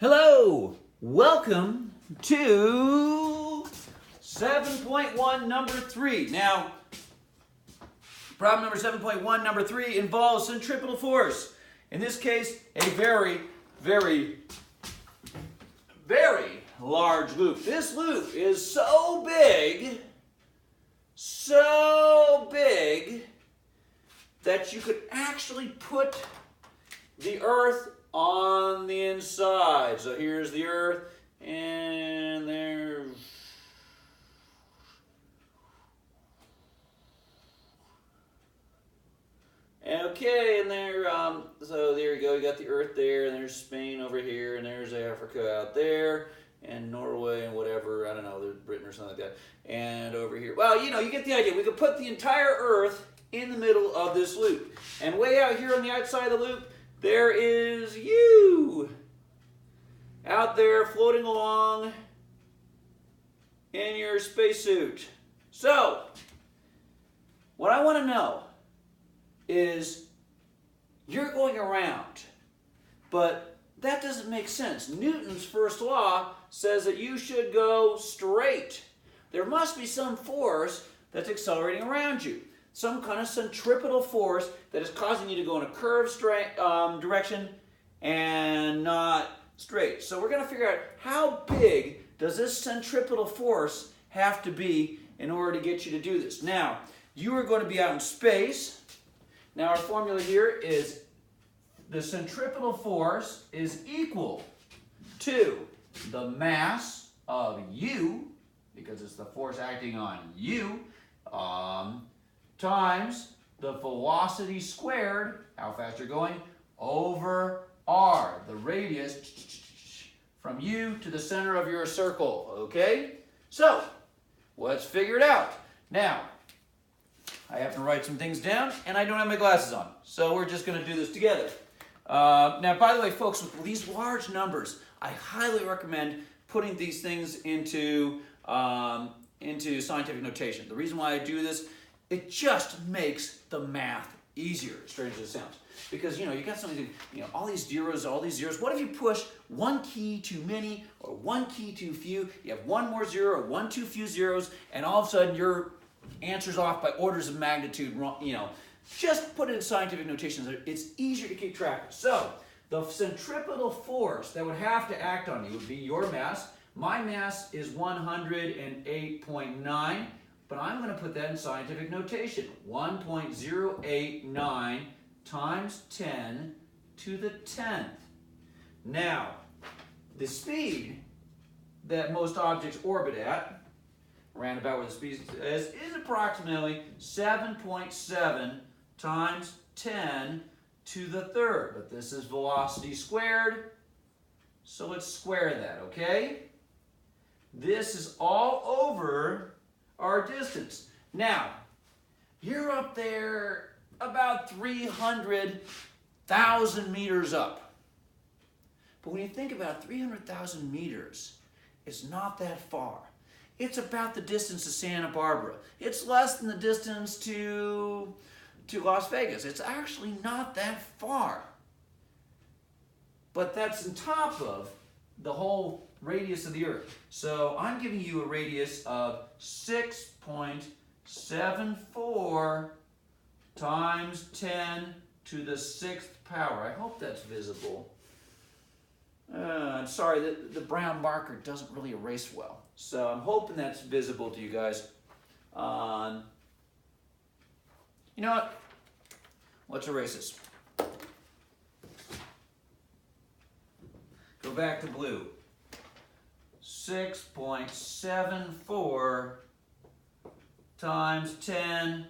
Hello, welcome to 7.1 number 3. Now, problem number 7.1 number 3 involves centripetal force. In this case, a very, very, very large loop. This loop is so big that you could actually put the Earth on the inside. So here's the Earth, and there's okay, and there. So there you go. You got the Earth there, and there's Spain over here, and there's Africa out there, and Norway, and whatever. I don't know, there's Britain or something like that. And over here, well, you know, you get the idea. We could put the entire Earth in the middle of this loop, and way out here on the outside of the loop, there is you out there floating along in your spacesuit. So, what I want to know is you're going around, but that doesn't make sense. Newton's first law says that you should go straight. There must be some force that's accelerating around you. Some kind of centripetal force that is causing you to go in a curved direction and not straight. So we're going to figure out how big does this centripetal force have to be in order to get you to do this. Now, you are going to be out in space. Now our formula here is the centripetal force is equal to the mass of you, because it's the force acting on you, times the velocity squared, how fast you're going, over r, the radius from you to the center of your circle, okay? So, let's figure it out. Now, I have to write some things down, and I don't have my glasses on, so we're just going to do this together. Now, by the way, folks, with these large numbers, I highly recommend putting these things into scientific notation. The reason why I do this, it just makes the math easier, strange as it sounds. Because, you know, you got something, you know, all these zeros. What if you push one key too many or one key too few? You have one more zero or one too few zeros, and all of a sudden your answer's off by orders of magnitude wrong, you know. Just put it in scientific notation. It's easier to keep track of. So, the centripetal force that would have to act on you would be your mass. My mass is 108.9. But I'm going to put that in scientific notation. 1.089 times 10 to the 10th. Now, the speed that most objects orbit at, around about where the speed is approximately 7.7 times 10 to the third. But this is velocity squared, so let's square that, okay? This is all over our distance. Now, you're up there about 300,000 meters up. But when you think about 300,000 meters, it's not that far. It's about the distance to Santa Barbara. It's less than the distance to Las Vegas. It's actually not that far. But that's on top of the whole radius of the Earth. So I'm giving you a radius of 6.74 times 10 to the 6th power. I hope that's visible. I'm sorry, the brown marker doesn't really erase well. So I'm hoping that's visible to you guys. You know what? Let's erase this. Go back to blue. 6.74 times 10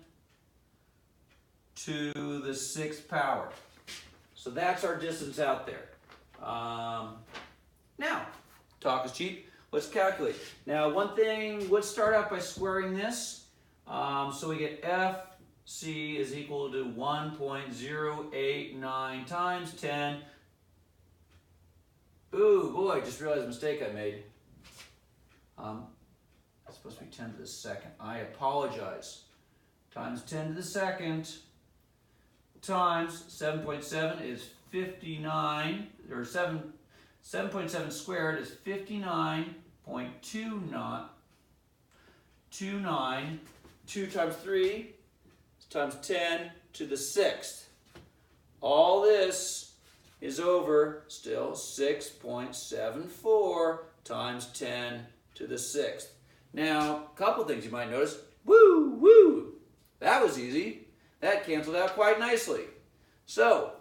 to the 6th power. So that's our distance out there. Now, talk is cheap. Let's calculate. Now, one thing, let's start out by squaring this. So we get FC is equal to 1.089 times 10. Ooh, boy, I just realized a mistake I made. It's supposed to be 10 to the second. I apologize. Times 10 to the second times 7.7 is 59, or 7 7.7 squared is 59.29. 2 times 3 times 10 to the 6th. All this is over still 6.74 times 10 to the 6th. Now, a couple things you might notice. Woo, woo! That was easy. That canceled out quite nicely. So,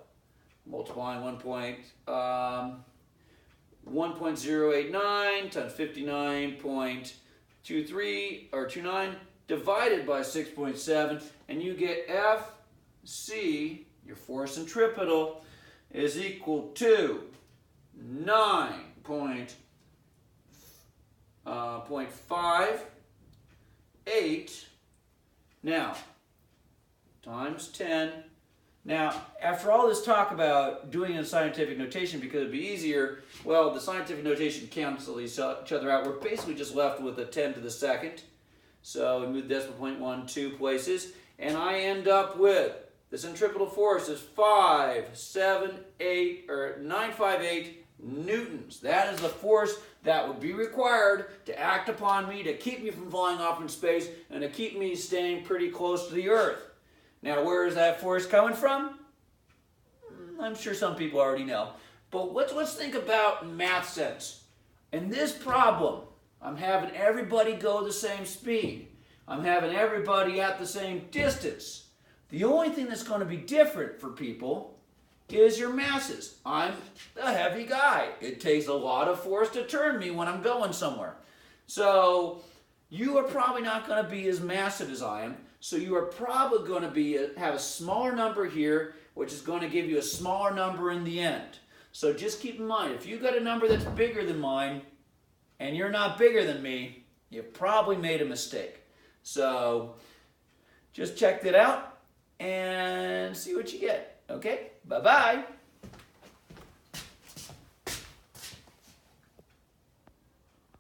multiplying 1.089 times 59.23 or 29 divided by 6.7, and you get FC, your force centripetal, is equal to 9.58 now times 10. Now, after all this talk about doing it in scientific notation because it'd be easier, well, the scientific notation cancels each other out. We're basically just left with a 10 to the second. So we move the decimal point 1, 2 places, and I end up with the centripetal force is 958 newtons. That is the force that would be required to act upon me, to keep me from flying off in space, and to keep me staying pretty close to the Earth. Now, where is that force coming from? I'm sure some people already know. But let's think about math sense. In this problem, I'm having everybody go the same speed. I'm having everybody at the same distance. The only thing that's going to be different for people is your masses. I'm a heavy guy. It takes a lot of force to turn me when I'm going somewhere. So you are probably not going to be as massive as I am. So you are probably going to have a smaller number here, which is going to give you a smaller number in the end. So just keep in mind, if you've got a number that's bigger than mine, and you're not bigger than me, you've probably made a mistake. So just check that out and see what you get. Okay? Bye-bye.